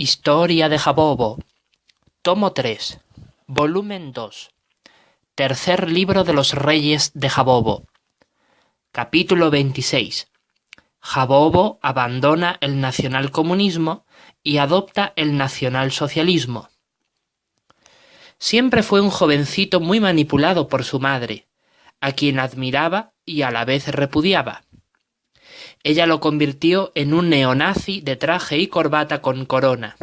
Historia de Jabobo, tomo 3, volumen 2, tercer libro de los reyes de Jabobo, capítulo 26. Jabobo abandona el nacionalcomunismo y adopta el nacionalsocialismo. Siempre fue un jovencito muy manipulado por su madre, a quien admiraba y a la vez repudiaba. Ella lo convirtió en un neonazi de traje y corbata con corona.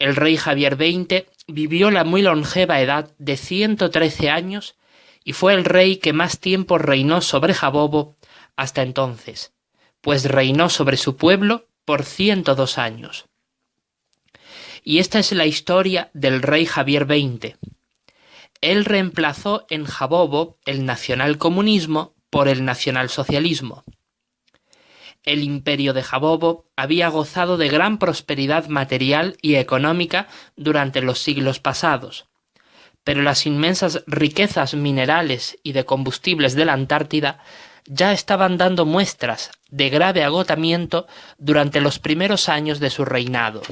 El rey Javier XX vivió la muy longeva edad de 113 años y fue el rey que más tiempo reinó sobre Jabobo hasta entonces, pues reinó sobre su pueblo por 102 años. Y esta es la historia del rey Javier XX. Él reemplazó en Jabobo el nacionalcomunismo por el nacionalsocialismo. El imperio de Jabobo había gozado de gran prosperidad material y económica durante los siglos pasados, pero las inmensas riquezas minerales y de combustibles de la Antártida ya estaban dando muestras de grave agotamiento durante los primeros años de su reinado.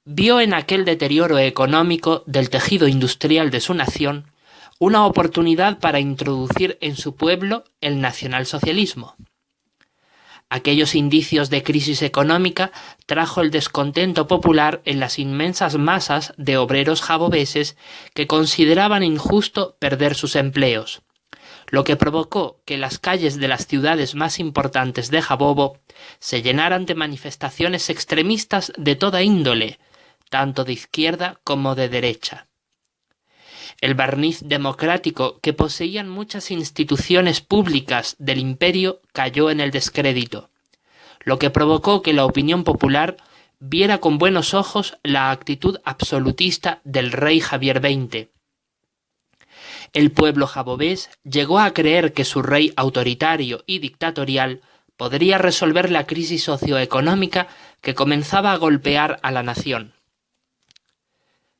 Vio en aquel deterioro económico del tejido industrial de su nación una oportunidad para introducir en su pueblo el nacionalsocialismo. Aquellos indicios de crisis económica trajo el descontento popular en las inmensas masas de obreros jabobeses que consideraban injusto perder sus empleos, lo que provocó que las calles de las ciudades más importantes de Jabobo se llenaran de manifestaciones extremistas de toda índole, tanto de izquierda como de derecha. El barniz democrático que poseían muchas instituciones públicas del imperio cayó en el descrédito, lo que provocó que la opinión popular viera con buenos ojos la actitud absolutista del rey Javier XX. El pueblo jabobés llegó a creer que su rey autoritario y dictatorial podría resolver la crisis socioeconómica que comenzaba a golpear a la nación.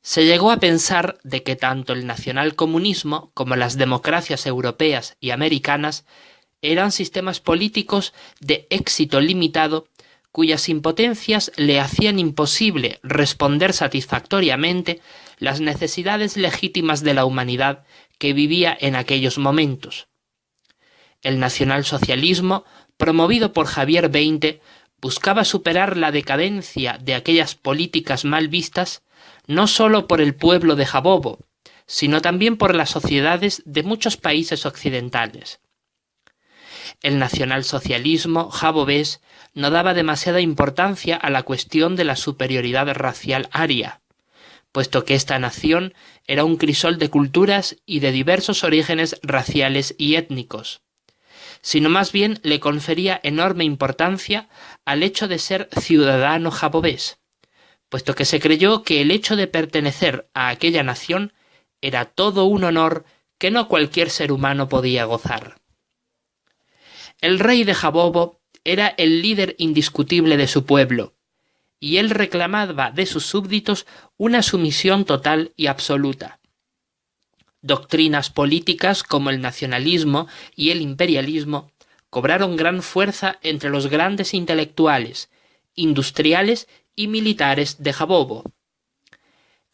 Se llegó a pensar de que tanto el nacionalcomunismo como las democracias europeas y americanas eran sistemas políticos de éxito limitado cuyas impotencias le hacían imposible responder satisfactoriamente las necesidades legítimas de la humanidad que vivía en aquellos momentos. El nacionalsocialismo, promovido por Javier XX, buscaba superar la decadencia de aquellas políticas mal vistas no solo por el pueblo de Jabobo, sino también por las sociedades de muchos países occidentales. El nacionalsocialismo jabobés no daba demasiada importancia a la cuestión de la superioridad racial aria, puesto que esta nación era un crisol de culturas y de diversos orígenes raciales y étnicos, sino más bien le confería enorme importancia al hecho de ser ciudadano jabobés, puesto que se creyó que el hecho de pertenecer a aquella nación era todo un honor que no cualquier ser humano podía gozar. El rey de Jabobo era el líder indiscutible de su pueblo, y él reclamaba de sus súbditos una sumisión total y absoluta. Doctrinas políticas como el nacionalismo y el imperialismo cobraron gran fuerza entre los grandes intelectuales, industriales y militares de Jabobo.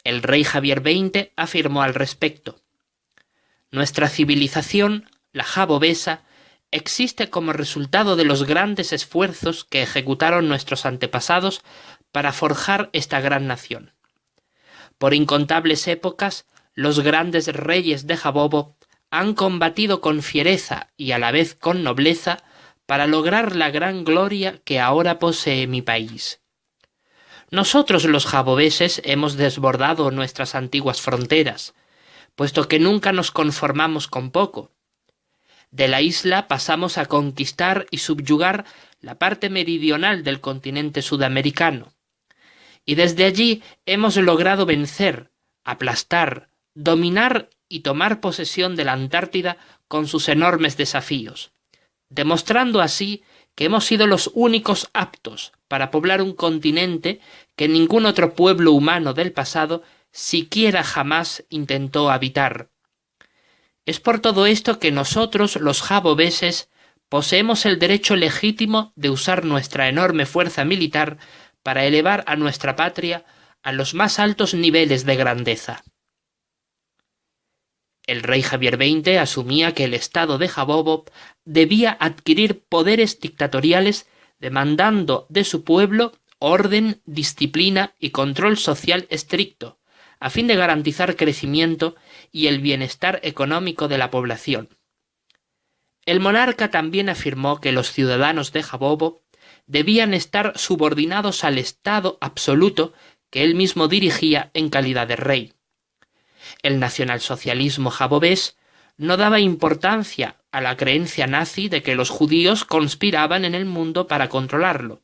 El rey Javier XX afirmó al respecto: «Nuestra civilización, la jabobesa, existe como resultado de los grandes esfuerzos que ejecutaron nuestros antepasados para forjar esta gran nación. Por incontables épocas, los grandes reyes de Jabobo han combatido con fiereza y a la vez con nobleza para lograr la gran gloria que ahora posee mi país. Nosotros los jabobeses hemos desbordado nuestras antiguas fronteras, puesto que nunca nos conformamos con poco. De la isla pasamos a conquistar y subyugar la parte meridional del continente sudamericano, y desde allí hemos logrado vencer, aplastar, dominar y tomar posesión de la Antártida con sus enormes desafíos, demostrando así que hemos sido los únicos aptos para poblar un continente que ningún otro pueblo humano del pasado siquiera jamás intentó habitar. Es por todo esto que nosotros, los jabobeses, poseemos el derecho legítimo de usar nuestra enorme fuerza militar para elevar a nuestra patria a los más altos niveles de grandeza. El rey Javier XX asumía que el Estado de Jabobo debía adquirir poderes dictatoriales demandando de su pueblo orden, disciplina y control social estricto, a fin de garantizar crecimiento y el bienestar económico de la población. El monarca también afirmó que los ciudadanos de Jabobo debían estar subordinados al Estado absoluto que él mismo dirigía en calidad de rey. El nacionalsocialismo jabobés no daba importancia a la creencia nazi de que los judíos conspiraban en el mundo para controlarlo,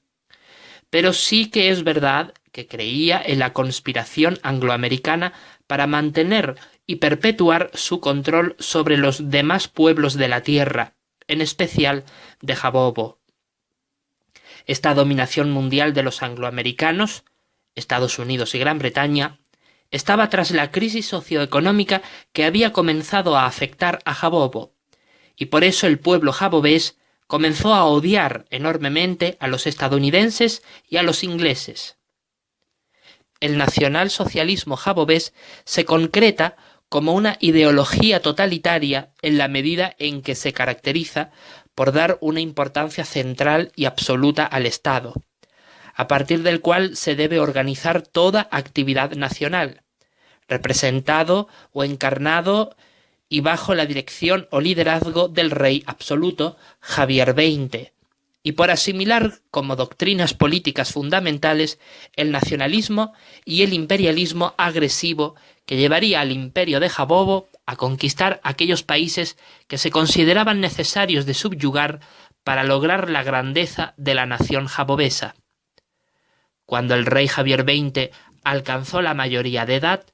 pero sí que es verdad que creía en la conspiración angloamericana para mantener y perpetuar su control sobre los demás pueblos de la tierra, en especial de Jabobo. Esta dominación mundial de los angloamericanos, Estados Unidos y Gran Bretaña, estaba tras la crisis socioeconómica que había comenzado a afectar a Jabobo, y por eso el pueblo jabobés comenzó a odiar enormemente a los estadounidenses y a los ingleses. El nacionalsocialismo jabobés se concreta como una ideología totalitaria en la medida en que se caracteriza por dar una importancia central y absoluta al Estado, a partir del cual se debe organizar toda actividad nacional, representado o encarnado y bajo la dirección o liderazgo del rey absoluto Javier XX, y por asimilar como doctrinas políticas fundamentales el nacionalismo y el imperialismo agresivo que llevaría al imperio de Jabobo a conquistar aquellos países que se consideraban necesarios de subyugar para lograr la grandeza de la nación jabobesa. Cuando el rey Javier XX alcanzó la mayoría de edad,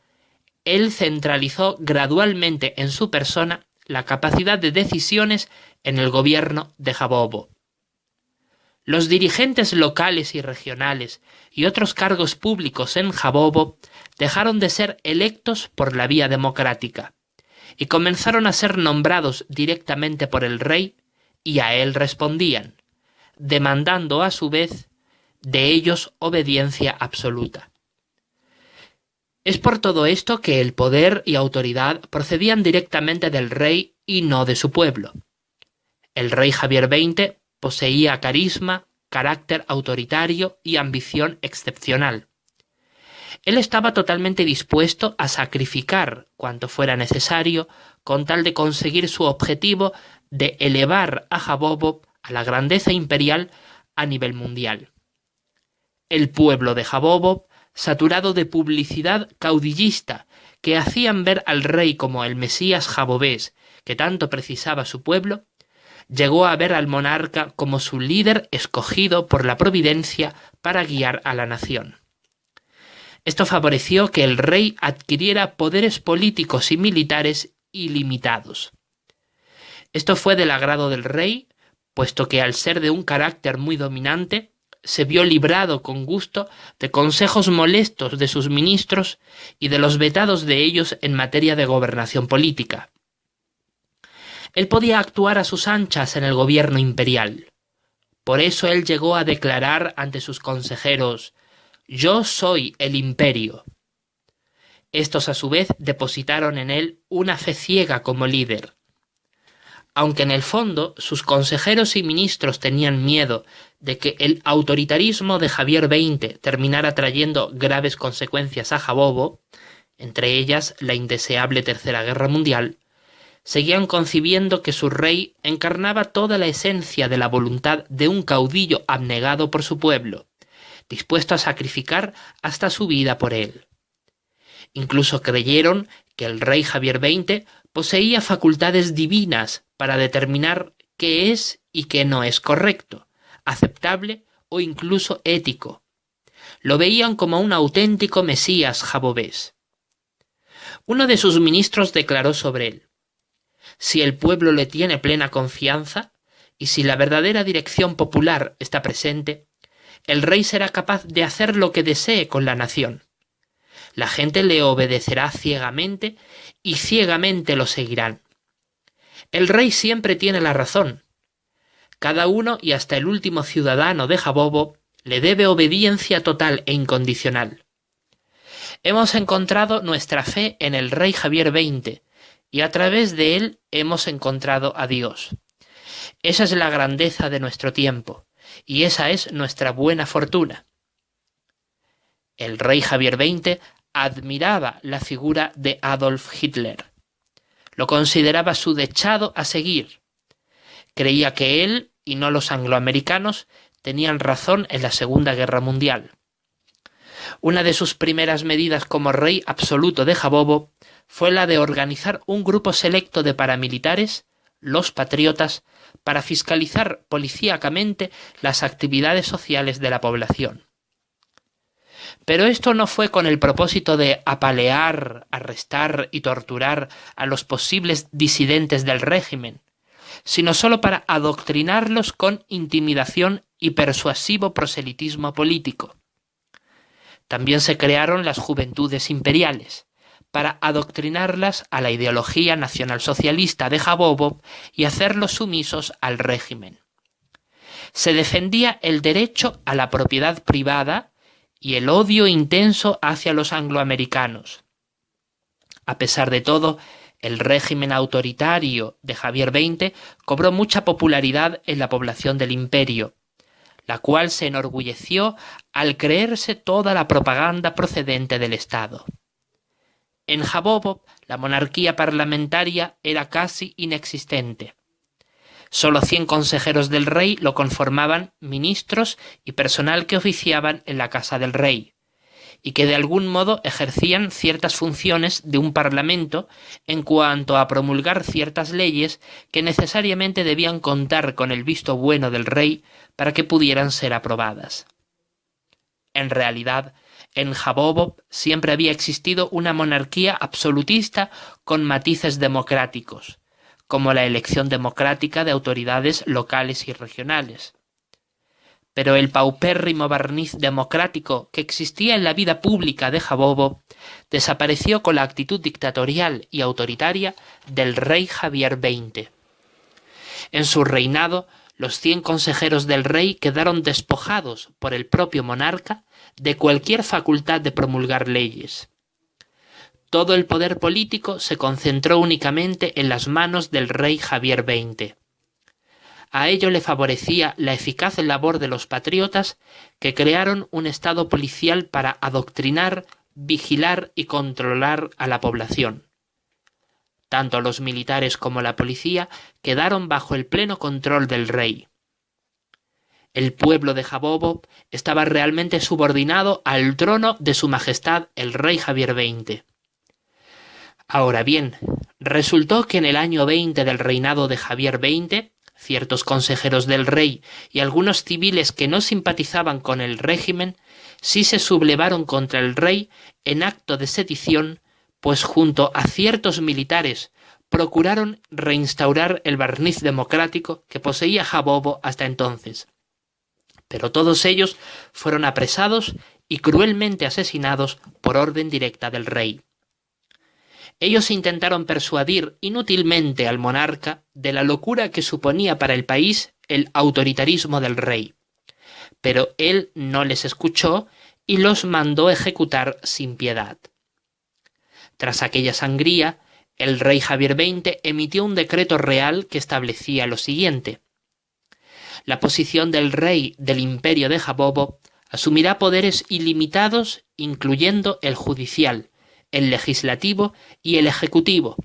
él centralizó gradualmente en su persona la capacidad de decisiones en el gobierno de Jabobo. Los dirigentes locales y regionales y otros cargos públicos en Jabobo dejaron de ser electos por la vía democrática y comenzaron a ser nombrados directamente por el rey y a él respondían, demandando a su vez de ellos obediencia absoluta. Es por todo esto que el poder y autoridad procedían directamente del rey y no de su pueblo. El rey Javier XX poseía carisma, carácter autoritario y ambición excepcional. Él estaba totalmente dispuesto a sacrificar cuanto fuera necesario con tal de conseguir su objetivo de elevar a Jabobo a la grandeza imperial a nivel mundial. El pueblo de Jabobo, saturado de publicidad caudillista que hacían ver al rey como el Mesías jabobés que tanto precisaba su pueblo, llegó a ver al monarca como su líder escogido por la providencia para guiar a la nación. Esto favoreció que el rey adquiriera poderes políticos y militares ilimitados. Esto fue del agrado del rey, puesto que al ser de un carácter muy dominante, se vio librado con gusto de consejos molestos de sus ministros y de los vetados de ellos en materia de gobernación política. Él podía actuar a sus anchas en el gobierno imperial. Por eso él llegó a declarar ante sus consejeros: «Yo soy el imperio». Estos a su vez depositaron en él una fe ciega como líder. Aunque en el fondo sus consejeros y ministros tenían miedo de que el autoritarismo de Javier XX terminara trayendo graves consecuencias a Jabobo, entre ellas la indeseable Tercera Guerra Mundial, seguían concibiendo que su rey encarnaba toda la esencia de la voluntad de un caudillo abnegado por su pueblo, dispuesto a sacrificar hasta su vida por él. Incluso creyeron que el rey Javier XX poseía facultades divinas para determinar qué es y qué no es correcto, aceptable o incluso ético. Lo veían como un auténtico Mesías jabobés. Uno de sus ministros declaró sobre él: «Si el pueblo le tiene plena confianza y si la verdadera dirección popular está presente, el rey será capaz de hacer lo que desee con la nación. La gente le obedecerá ciegamente y ciegamente lo seguirán. El rey siempre tiene la razón. Cada uno y hasta el último ciudadano de Jabobo le debe obediencia total e incondicional. Hemos encontrado nuestra fe en el rey Javier XX y a través de él hemos encontrado a Dios. Esa es la grandeza de nuestro tiempo y esa es nuestra buena fortuna. El rey Javier XX admiraba la figura de Adolf Hitler. Lo consideraba su dechado a seguir. Creía que él, y no los angloamericanos, tenían razón en la Segunda Guerra Mundial. Una de sus primeras medidas como rey absoluto de Jabobo fue la de organizar un grupo selecto de paramilitares, los patriotas, para fiscalizar policíacamente las actividades sociales de la población. Pero esto no fue con el propósito de apalear, arrestar y torturar a los posibles disidentes del régimen, sino solo para adoctrinarlos con intimidación y persuasivo proselitismo político. También se crearon las juventudes imperiales, para adoctrinarlas a la ideología nacionalsocialista de Jabobo y hacerlos sumisos al régimen. Se defendía el derecho a la propiedad privada y el odio intenso hacia los angloamericanos. A pesar de todo, el régimen autoritario de Javier XX cobró mucha popularidad en la población del imperio, la cual se enorgulleció al creerse toda la propaganda procedente del Estado. En Jabobo, la monarquía parlamentaria era casi inexistente. Solo 100 consejeros del rey lo conformaban ministros y personal que oficiaban en la casa del rey, y que de algún modo ejercían ciertas funciones de un parlamento en cuanto a promulgar ciertas leyes que necesariamente debían contar con el visto bueno del rey para que pudieran ser aprobadas. En realidad, en Jabobo siempre había existido una monarquía absolutista con matices democráticos, como la elección democrática de autoridades locales y regionales. Pero el paupérrimo barniz democrático que existía en la vida pública de Jabobo desapareció con la actitud dictatorial y autoritaria del rey Javier XX. En su reinado, los 100 consejeros del rey quedaron despojados por el propio monarca de cualquier facultad de promulgar leyes. Todo el poder político se concentró únicamente en las manos del rey Javier XX. A ello le favorecía la eficaz labor de los patriotas que crearon un estado policial para adoctrinar, vigilar y controlar a la población. Tanto los militares como la policía quedaron bajo el pleno control del rey. El pueblo de Jabobo estaba realmente subordinado al trono de su majestad el rey Javier XX. Ahora bien, resultó que en el año 20 del reinado de Javier XX, ciertos consejeros del rey y algunos civiles que no simpatizaban con el régimen sí se sublevaron contra el rey en acto de sedición, pues junto a ciertos militares procuraron reinstaurar el barniz democrático que poseía Jabobo hasta entonces. Pero todos ellos fueron apresados y cruelmente asesinados por orden directa del rey. Ellos intentaron persuadir inútilmente al monarca de la locura que suponía para el país el autoritarismo del rey, pero él no les escuchó y los mandó ejecutar sin piedad. Tras aquella sangría, el rey Javier XX emitió un decreto real que establecía lo siguiente: la posición del rey del imperio de Jabobo asumirá poderes ilimitados, incluyendo el judicial, el legislativo y el ejecutivo,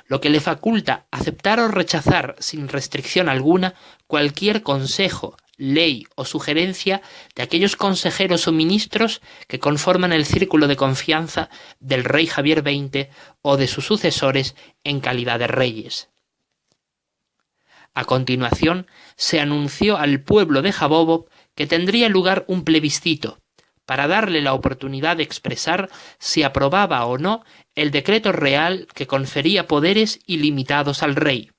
lo que le faculta aceptar o rechazar sin restricción alguna cualquier consejo, ley o sugerencia de aquellos consejeros o ministros que conforman el círculo de confianza del rey Javier XX o de sus sucesores en calidad de reyes. A continuación, se anunció al pueblo de Jabobo que tendría lugar un plebiscito para darle la oportunidad de expresar si aprobaba o no el decreto real que confería poderes ilimitados al rey.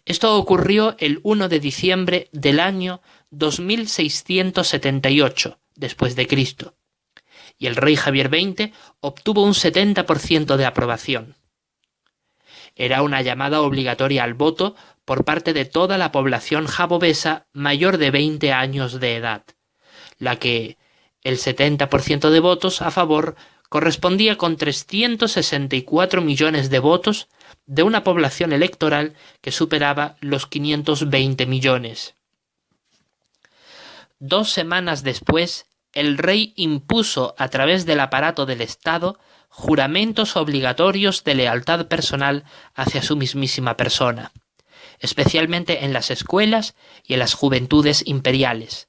Esto ocurrió el 1 de diciembre del año 2678 después de Cristo, y el rey Javier XX obtuvo un 70% de aprobación. Era una llamada obligatoria al voto por parte de toda la población jabobesa mayor de 20 años de edad, la que el 70% de votos a favor correspondía con 364 millones de votos de una población electoral que superaba los 520 millones. 2 semanas después, el rey impuso a través del aparato del Estado juramentos obligatorios de lealtad personal hacia su mismísima persona, especialmente en las escuelas y en las juventudes imperiales,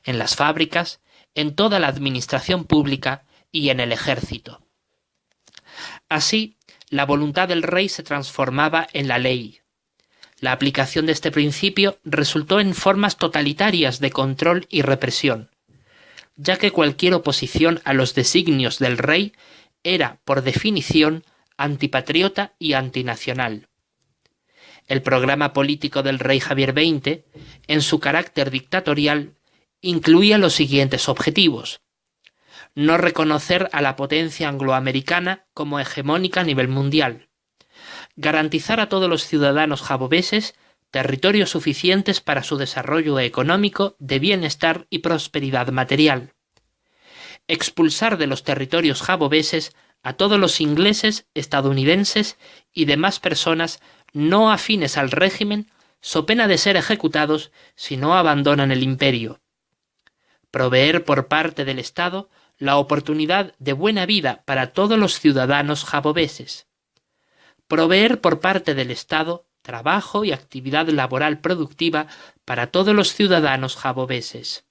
en las fábricas, en toda la administración pública y en el ejército. Así, la voluntad del rey se transformaba en la ley. La aplicación de este principio resultó en formas totalitarias de control y represión, ya que cualquier oposición a los designios del rey era, por definición, antipatriota y antinacional. El programa político del rey Javier XX, en su carácter dictatorial, incluía los siguientes objetivos: no reconocer a la potencia angloamericana como hegemónica a nivel mundial, garantizar a todos los ciudadanos jaboveses territorios suficientes para su desarrollo económico, de bienestar y prosperidad material, expulsar de los territorios jaboveses a todos los ingleses, estadounidenses y demás personas no afines al régimen, so pena de ser ejecutados si no abandonan el imperio, proveer por parte del Estado la oportunidad de buena vida para todos los ciudadanos jaboveses, proveer por parte del Estado trabajo y actividad laboral productiva para todos los ciudadanos jaboveses,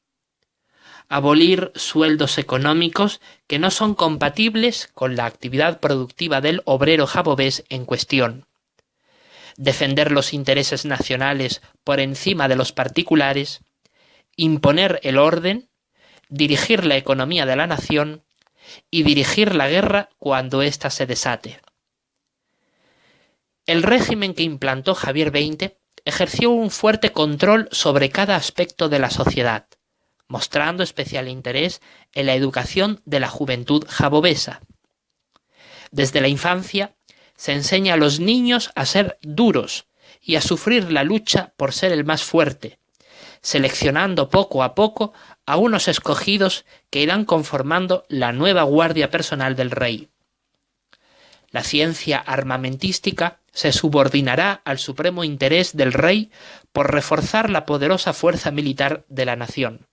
abolir sueldos económicos que no son compatibles con la actividad productiva del obrero jabovés en cuestión, defender los intereses nacionales por encima de los particulares, imponer el orden, dirigir la economía de la nación y dirigir la guerra cuando ésta se desate. El régimen que implantó Javier XX ejerció un fuerte control sobre cada aspecto de la sociedad, mostrando especial interés en la educación de la juventud jabovesa. Desde la infancia se enseña a los niños a ser duros y a sufrir la lucha por ser el más fuerte, seleccionando poco a poco a unos escogidos que irán conformando la nueva guardia personal del rey. La ciencia armamentística se subordinará al supremo interés del rey por reforzar la poderosa fuerza militar de la nación.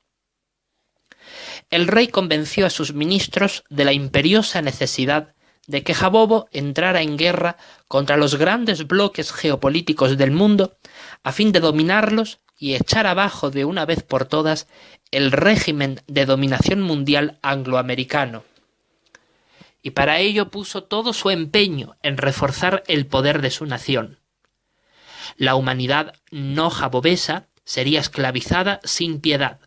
El rey convenció a sus ministros de la imperiosa necesidad de que Jabobo entrara en guerra contra los grandes bloques geopolíticos del mundo a fin de dominarlos y echar abajo de una vez por todas el régimen de dominación mundial angloamericano. Y para ello puso todo su empeño en reforzar el poder de su nación. La humanidad no jabovesa sería esclavizada sin piedad,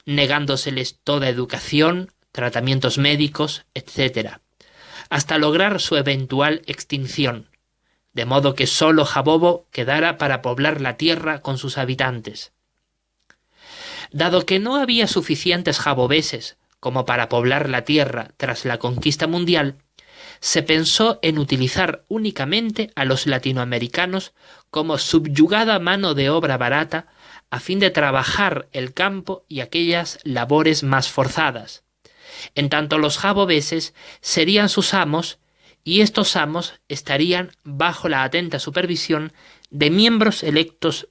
negándoseles toda educación, tratamientos médicos, etc., hasta lograr su eventual extinción, de modo que sólo Jabobo quedara para poblar la tierra con sus habitantes. Dado que no había suficientes jaboveses como para poblar la tierra tras la conquista mundial, se pensó en utilizar únicamente a los latinoamericanos como subyugada mano de obra barata a fin de trabajar el campo y aquellas labores más forzadas. En tanto los jaboveses serían sus amos y estos amos estarían bajo la atenta supervisión de miembros electos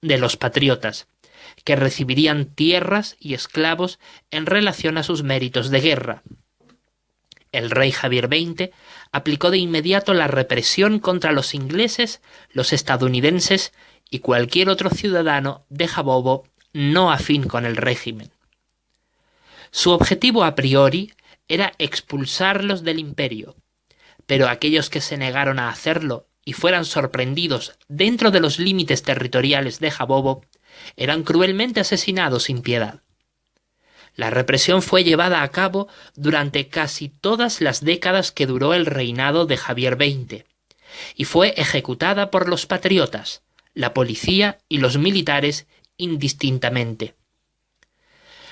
de los patriotas, que recibirían tierras y esclavos en relación a sus méritos de guerra. El rey Javier XX aplicó de inmediato la represión contra los ingleses, los estadounidenses y cualquier otro ciudadano de Jabobo no afín con el régimen. Su objetivo a priori era expulsarlos del imperio, pero aquellos que se negaron a hacerlo y fueran sorprendidos dentro de los límites territoriales de Jabobo eran cruelmente asesinados sin piedad. La represión fue llevada a cabo durante casi todas las décadas que duró el reinado de Javier XX, y fue ejecutada por los patriotas, la policía y los militares indistintamente.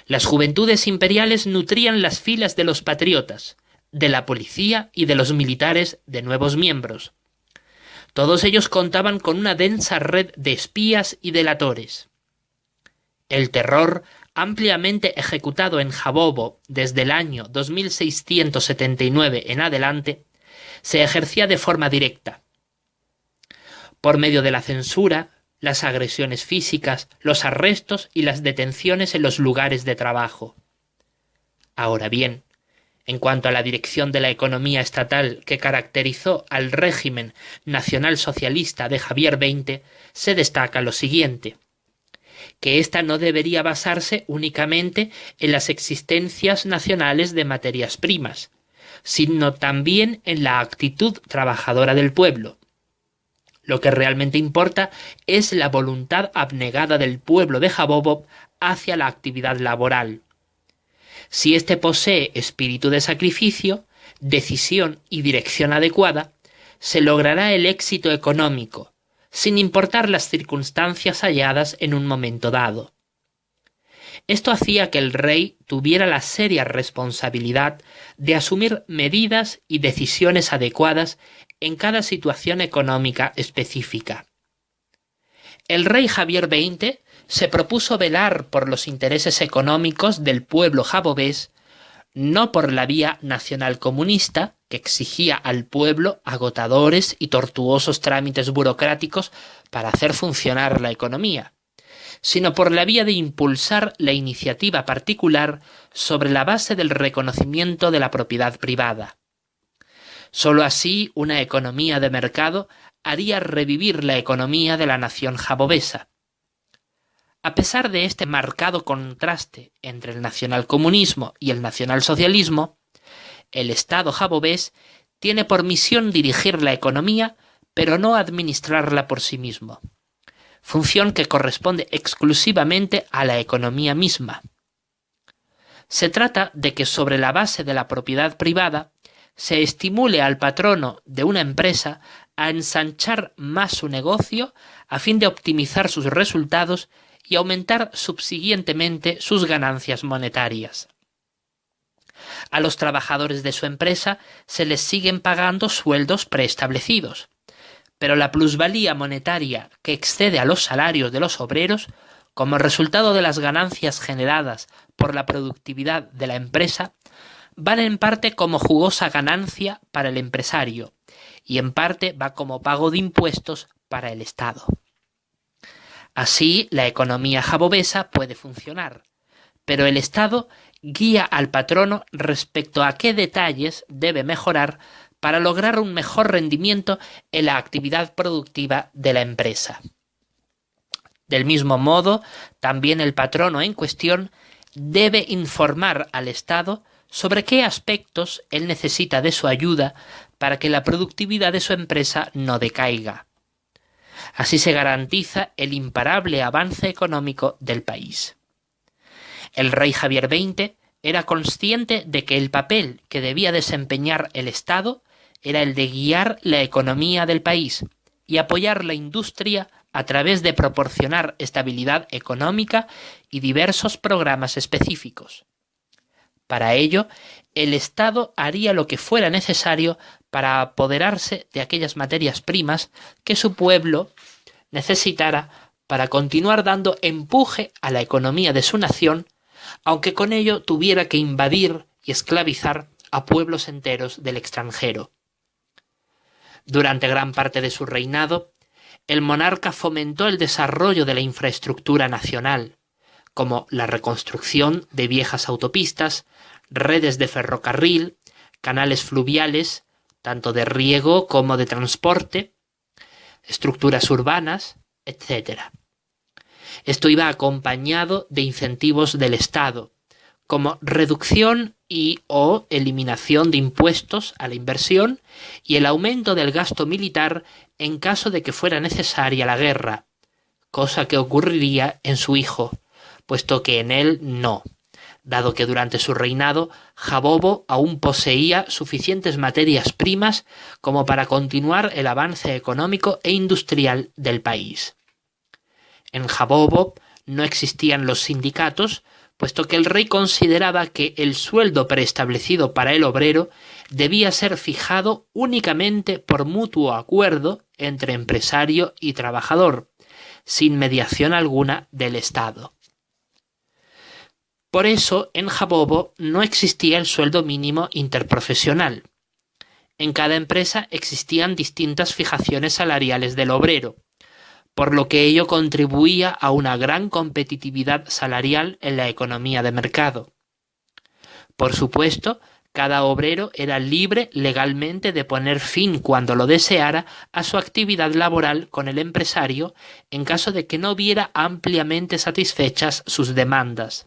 Las juventudes imperiales nutrían las filas de los patriotas, de la policía y de los militares de nuevos miembros. Todos ellos contaban con una densa red de espías y delatores. El terror ampliamente ejecutado en Jabobo desde el año 2679 en adelante, se ejercía de forma directa, por medio de la censura, las agresiones físicas, los arrestos y las detenciones en los lugares de trabajo. Ahora bien, en cuanto a la dirección de la economía estatal que caracterizó al régimen nacionalsocialista de Javier XX, se destaca lo siguiente: que ésta no debería basarse únicamente en las existencias nacionales de materias primas, sino también en la actitud trabajadora del pueblo. Lo que realmente importa es la voluntad abnegada del pueblo de Jabobo hacia la actividad laboral. Si éste posee espíritu de sacrificio, decisión y dirección adecuada, se logrará el éxito económico, sin importar las circunstancias halladas en un momento dado. Esto hacía que el rey tuviera la seria responsabilidad de asumir medidas y decisiones adecuadas en cada situación económica específica. El rey Javier XX se propuso velar por los intereses económicos del pueblo jabobés, no por la vía nacional comunista, que exigía al pueblo agotadores y tortuosos trámites burocráticos para hacer funcionar la economía, sino por la vía de impulsar la iniciativa particular sobre la base del reconocimiento de la propiedad privada. Sólo así una economía de mercado haría revivir la economía de la nación jabobesa. A pesar de este marcado contraste entre el nacionalcomunismo y el nacionalsocialismo, el Estado jabobés tiene por misión dirigir la economía, pero no administrarla por sí mismo, función que corresponde exclusivamente a la economía misma. Se trata de que sobre la base de la propiedad privada se estimule al patrono de una empresa a ensanchar más su negocio a fin de optimizar sus resultados y aumentar subsiguientemente sus ganancias monetarias. A los trabajadores de su empresa se les siguen pagando sueldos preestablecidos, pero la plusvalía monetaria que excede a los salarios de los obreros, como resultado de las ganancias generadas por la productividad de la empresa, van en parte como jugosa ganancia para el empresario y en parte va como pago de impuestos para el Estado. Así, la economía jabobesa puede funcionar, pero el Estado guía al patrono respecto a qué detalles debe mejorar para lograr un mejor rendimiento en la actividad productiva de la empresa. Del mismo modo, también el patrono en cuestión debe informar al Estado sobre qué aspectos él necesita de su ayuda para que la productividad de su empresa no decaiga. Así se garantiza el imparable avance económico del país. El rey Javier XX era consciente de que el papel que debía desempeñar el Estado era el de guiar la economía del país y apoyar la industria a través de proporcionar estabilidad económica y diversos programas específicos. Para ello, el Estado haría lo que fuera necesario para apoderarse de aquellas materias primas que su pueblo necesitara para continuar dando empuje a la economía de su nación, aunque con ello tuviera que invadir y esclavizar a pueblos enteros del extranjero. Durante gran parte de su reinado, el monarca fomentó el desarrollo de la infraestructura nacional, como la reconstrucción de viejas autopistas, redes de ferrocarril, canales fluviales, tanto de riego como de transporte, estructuras urbanas, etc. Esto iba acompañado de incentivos del Estado, como reducción o eliminación de impuestos a la inversión y el aumento del gasto militar en caso de que fuera necesaria la guerra, cosa que ocurriría en su hijo, puesto que en él no, dado que durante su reinado Jabobo aún poseía suficientes materias primas como para continuar el avance económico e industrial del país. En Jabobo no existían los sindicatos, puesto que el rey consideraba que el sueldo preestablecido para el obrero debía ser fijado únicamente por mutuo acuerdo entre empresario y trabajador, sin mediación alguna del Estado. Por eso, en Jabobo no existía el sueldo mínimo interprofesional. En cada empresa existían distintas fijaciones salariales del obrero, por lo que ello contribuía a una gran competitividad salarial en la economía de mercado. Por supuesto, cada obrero era libre legalmente de poner fin cuando lo deseara a su actividad laboral con el empresario en caso de que no viera ampliamente satisfechas sus demandas.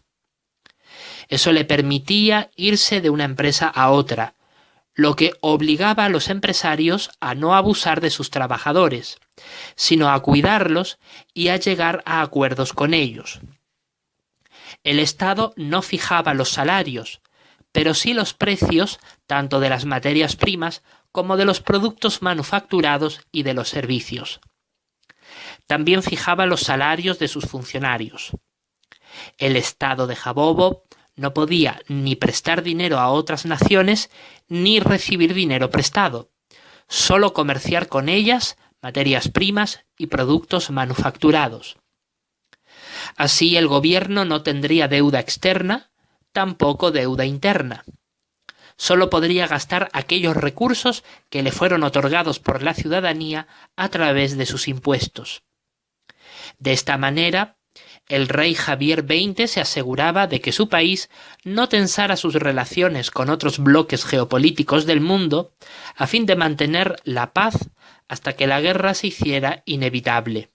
Eso le permitía irse de una empresa a otra, lo que obligaba a los empresarios a no abusar de sus trabajadores, sino a cuidarlos y a llegar a acuerdos con ellos. El Estado no fijaba los salarios, pero sí los precios tanto de las materias primas como de los productos manufacturados y de los servicios. También fijaba los salarios de sus funcionarios. El Estado de Jabobo no podía ni prestar dinero a otras naciones ni recibir dinero prestado, solo comerciar con ellas materias primas y productos manufacturados. Así el gobierno no tendría deuda externa, tampoco deuda interna. Solo podría gastar aquellos recursos que le fueron otorgados por la ciudadanía a través de sus impuestos. De esta manera, el rey Javier XX se aseguraba de que su país no tensara sus relaciones con otros bloques geopolíticos del mundo a fin de mantener la paz hasta que la guerra se hiciera inevitable.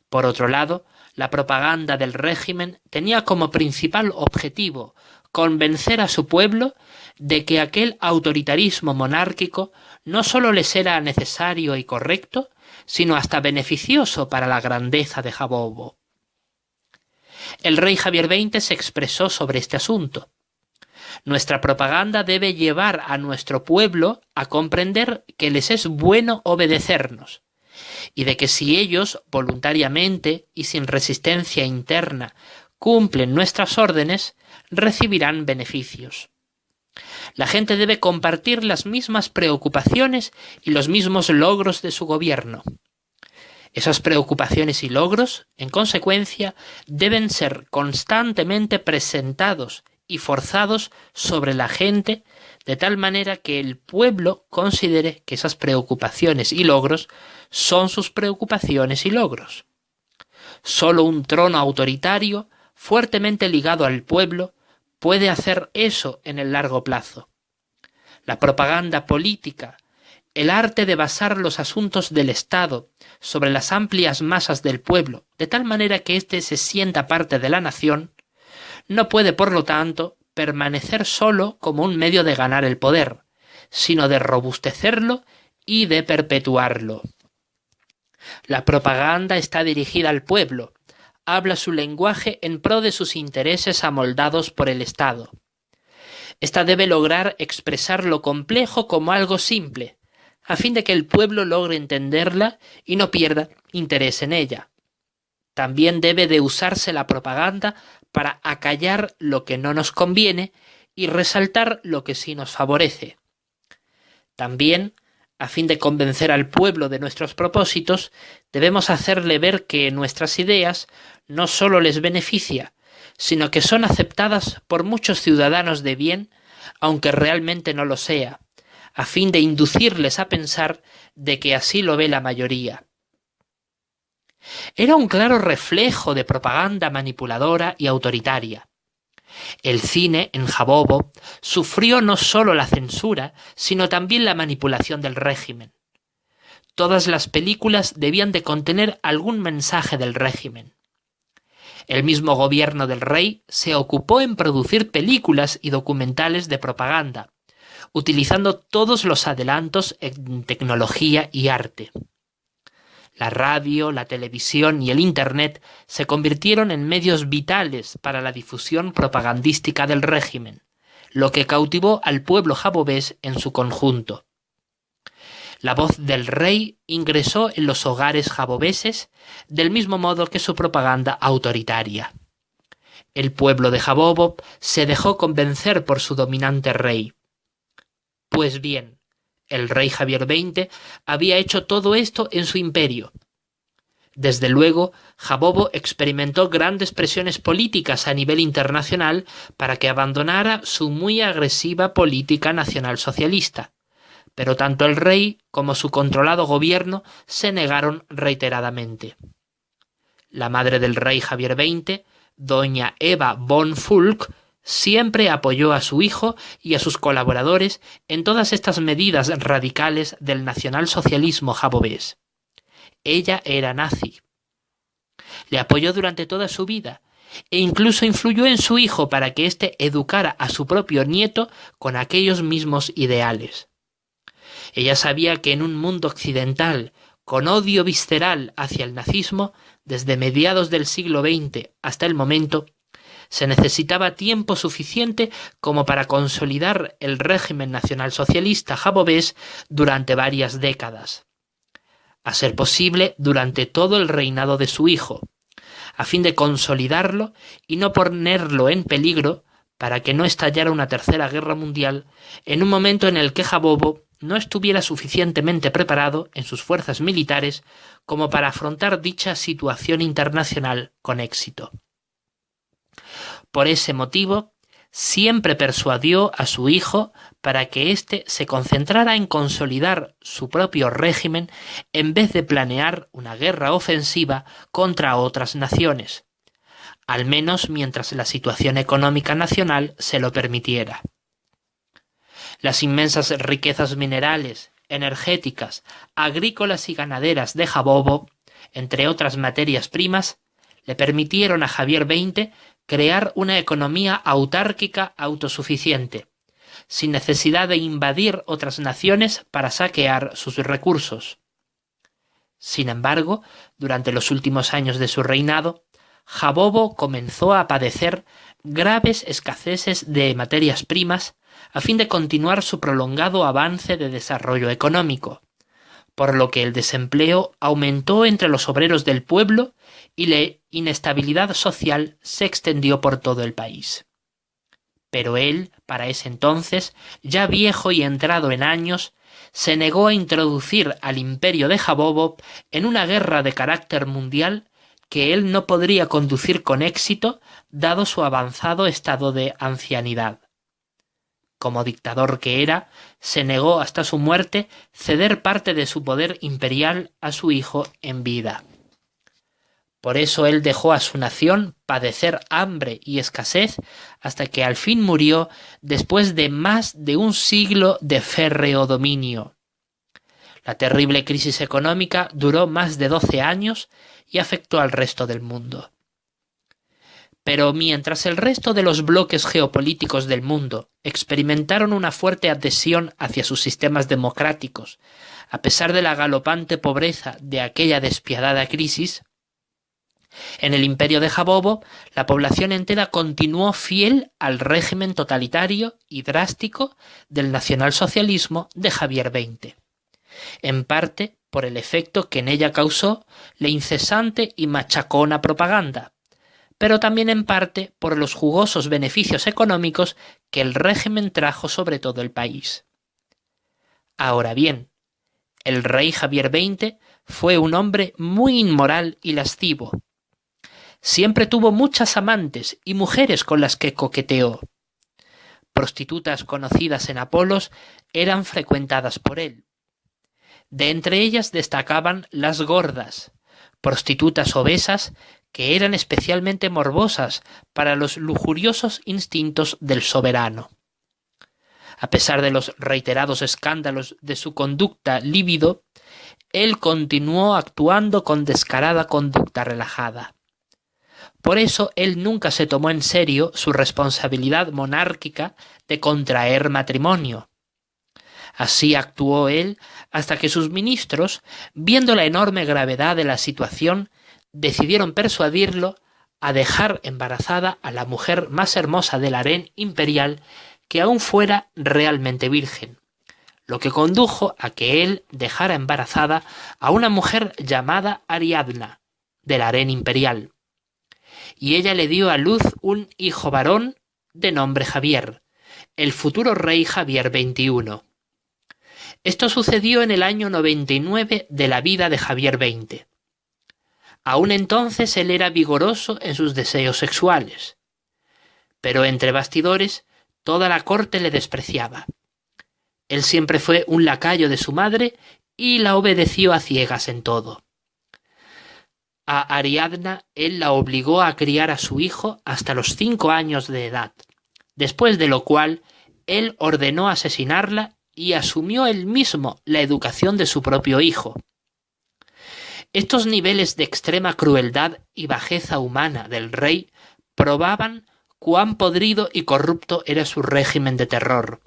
Por otro lado, la propaganda del régimen tenía como principal objetivo convencer a su pueblo de que aquel autoritarismo monárquico no solo les era necesario y correcto, sino hasta beneficioso para la grandeza de Jabobo. El rey Javier XX se expresó sobre este asunto. Nuestra propaganda debe llevar a nuestro pueblo a comprender que les es bueno obedecernos, y de que si ellos, voluntariamente y sin resistencia interna, cumplen nuestras órdenes, recibirán beneficios. La gente debe compartir las mismas preocupaciones y los mismos logros de su gobierno. Esas preocupaciones y logros, en consecuencia, deben ser constantemente presentados y forzados sobre la gente, de tal manera que el pueblo considere que esas preocupaciones y logros son sus preocupaciones y logros. Solo un trono autoritario, fuertemente ligado al pueblo, puede hacer eso en el largo plazo. La propaganda política, el arte de basar los asuntos del Estado sobre las amplias masas del pueblo, de tal manera que éste se sienta parte de la nación, no puede, por lo tanto, permanecer solo como un medio de ganar el poder, sino de robustecerlo y de perpetuarlo. La propaganda está dirigida al pueblo, habla su lenguaje en pro de sus intereses amoldados por el Estado. Esta debe lograr expresar lo complejo como algo simple, a fin de que el pueblo logre entenderla y no pierda interés en ella. También debe de usarse la propaganda para acallar lo que no nos conviene y resaltar lo que sí nos favorece. También, a fin de convencer al pueblo de nuestros propósitos, debemos hacerle ver que nuestras ideas no solo les beneficia, sino que son aceptadas por muchos ciudadanos de bien, aunque realmente no lo sea, a fin de inducirles a pensar de que así lo ve la mayoría. Era un claro reflejo de propaganda manipuladora y autoritaria. El cine, en Jabobo, sufrió no solo la censura, sino también la manipulación del régimen. Todas las películas debían de contener algún mensaje del régimen. El mismo gobierno del rey se ocupó en producir películas y documentales de propaganda, utilizando todos los adelantos en tecnología y arte. La radio, la televisión y el Internet se convirtieron en medios vitales para la difusión propagandística del régimen, lo que cautivó al pueblo jabobés en su conjunto. La voz del rey ingresó en los hogares jabobeses del mismo modo que su propaganda autoritaria. El pueblo de Jabobo se dejó convencer por su dominante rey. Pues bien, el rey Javier XX había hecho todo esto en su imperio. Desde luego, Jabobo experimentó grandes presiones políticas a nivel internacional para que abandonara su muy agresiva política nacionalsocialista, pero tanto el rey como su controlado gobierno se negaron reiteradamente. La madre del rey Javier XX, doña Eva von Fulk, siempre apoyó a su hijo y a sus colaboradores en todas estas medidas radicales del nacionalsocialismo jabobés. Ella era nazi. Le apoyó durante toda su vida e incluso influyó en su hijo para que éste educara a su propio nieto con aquellos mismos ideales. Ella sabía que en un mundo occidental con odio visceral hacia el nazismo, desde mediados del siglo XX hasta el momento, se necesitaba tiempo suficiente como para consolidar el régimen nacionalsocialista jabobés durante varias décadas, a ser posible durante todo el reinado de su hijo, a fin de consolidarlo y no ponerlo en peligro para que no estallara una tercera guerra mundial en un momento en el que Jabobo no estuviera suficientemente preparado en sus fuerzas militares como para afrontar dicha situación internacional con éxito. Por ese motivo, siempre persuadió a su hijo para que éste se concentrara en consolidar su propio régimen en vez de planear una guerra ofensiva contra otras naciones, al menos mientras la situación económica nacional se lo permitiera. Las inmensas riquezas minerales, energéticas, agrícolas y ganaderas de Jabobo, entre otras materias primas, le permitieron a Javier XX crear una economía autárquica autosuficiente, sin necesidad de invadir otras naciones para saquear sus recursos. Sin embargo, durante los últimos años de su reinado, Jabobo comenzó a padecer graves escaseces de materias primas a fin de continuar su prolongado avance de desarrollo económico, por lo que el desempleo aumentó entre los obreros del pueblo y la inestabilidad social se extendió por todo el país. Pero él, para ese entonces, ya viejo y entrado en años, se negó a introducir al imperio de Jabobo en una guerra de carácter mundial que él no podría conducir con éxito dado su avanzado estado de ancianidad. Como dictador que era, se negó hasta su muerte ceder parte de su poder imperial a su hijo en vida. Por eso él dejó a su nación padecer hambre y escasez hasta que al fin murió después de más de un siglo de férreo dominio. La terrible crisis económica duró más de 12 años y afectó al resto del mundo. Pero mientras el resto de los bloques geopolíticos del mundo experimentaron una fuerte adhesión hacia sus sistemas democráticos, a pesar de la galopante pobreza de aquella despiadada crisis, en el imperio de Jabobo, la población entera continuó fiel al régimen totalitario y drástico del nacionalsocialismo de Javier XX, en parte por el efecto que en ella causó la incesante y machacona propaganda, pero también en parte por los jugosos beneficios económicos que el régimen trajo sobre todo el país. Ahora bien, el rey Javier XX fue un hombre muy inmoral y lascivo. Siempre tuvo muchas amantes y mujeres con las que coqueteó. Prostitutas conocidas en Apolos eran frecuentadas por él. De entre ellas destacaban las gordas, prostitutas obesas que eran especialmente morbosas para los lujuriosos instintos del soberano. A pesar de los reiterados escándalos de su conducta líbido, él continuó actuando con descarada conducta relajada. Por eso él nunca se tomó en serio su responsabilidad monárquica de contraer matrimonio. Así actuó él hasta que sus ministros, viendo la enorme gravedad de la situación, decidieron persuadirlo a dejar embarazada a la mujer más hermosa del harén imperial que aún fuera realmente virgen, lo que condujo a que él dejara embarazada a una mujer llamada Ariadna, del harén imperial, y ella le dio a luz un hijo varón de nombre Javier, el futuro rey Javier XXI. Esto sucedió en el año 99 de la vida de Javier XX. Aún entonces él era vigoroso en sus deseos sexuales, pero entre bastidores toda la corte le despreciaba. Él siempre fue un lacayo de su madre y la obedeció a ciegas en todo. A Ariadna él la obligó a criar a su hijo hasta los 5 años de edad, después de lo cual él ordenó asesinarla y asumió él mismo la educación de su propio hijo. Estos niveles de extrema crueldad y bajeza humana del rey probaban cuán podrido y corrupto era su régimen de terror.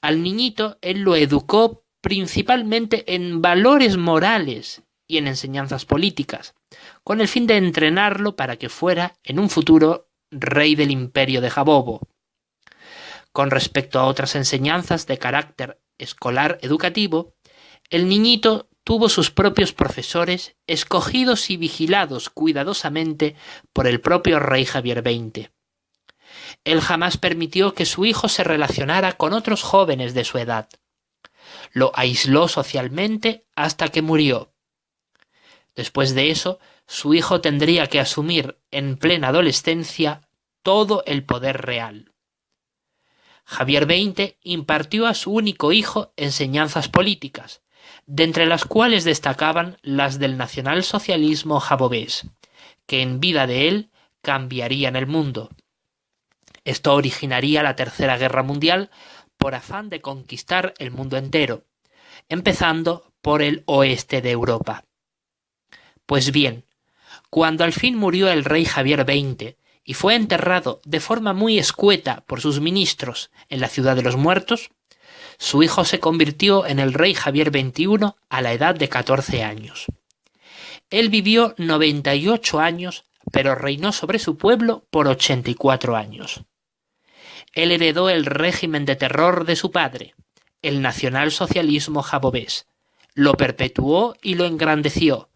Al niñito él lo educó principalmente en valores morales y en enseñanzas políticas, con el fin de entrenarlo para que fuera, en un futuro, rey del imperio de Jabobo. Con respecto a otras enseñanzas de carácter escolar educativo, el niñito tuvo sus propios profesores escogidos y vigilados cuidadosamente por el propio rey Javier XX. Él jamás permitió que su hijo se relacionara con otros jóvenes de su edad. Lo aisló socialmente hasta que murió. Después de eso, su hijo tendría que asumir en plena adolescencia todo el poder real. Javier XX impartió a su único hijo enseñanzas políticas, de entre las cuales destacaban las del nacionalsocialismo jabobés, que en vida de él cambiarían el mundo. Esto originaría la Tercera Guerra Mundial por afán de conquistar el mundo entero, empezando por el oeste de Europa. Pues bien, cuando al fin murió el rey Javier XX y fue enterrado de forma muy escueta por sus ministros en la Ciudad de los Muertos, su hijo se convirtió en el rey Javier XXI a la edad de 14 años. Él vivió 98 años, pero reinó sobre su pueblo por 84 años. Él heredó el régimen de terror de su padre, el nacionalsocialismo jabobés, lo perpetuó y lo engrandeció,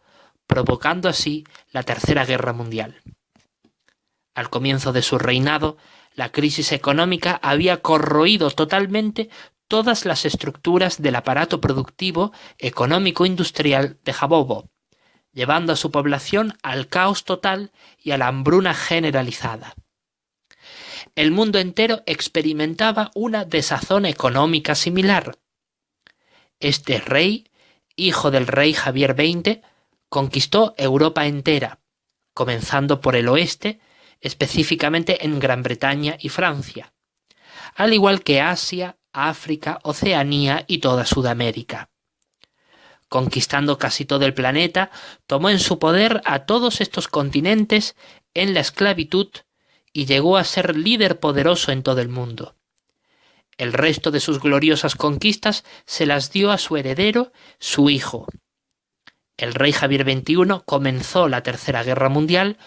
provocando así la Tercera Guerra Mundial. Al comienzo de su reinado, la crisis económica había corroído totalmente todas las estructuras del aparato productivo económico-industrial de Jabobo, llevando a su población al caos total y a la hambruna generalizada. El mundo entero experimentaba una desazón económica similar. Este rey, hijo del rey Javier XX, conquistó Europa entera, comenzando por el oeste, específicamente en Gran Bretaña y Francia, al igual que Asia, África, Oceanía y toda Sudamérica. Conquistando casi todo el planeta, tomó en su poder a todos estos continentes en la esclavitud y llegó a ser líder poderoso en todo el mundo. El resto de sus gloriosas conquistas se las dio a su heredero, su hijo. El rey Javier XXI comenzó la Tercera Guerra Mundial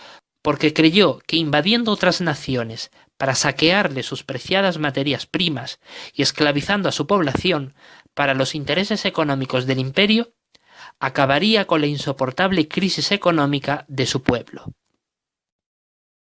porque creyó que invadiendo otras naciones para saquearle sus preciadas materias primas y esclavizando a su población para los intereses económicos del imperio, acabaría con la insoportable crisis económica de su pueblo.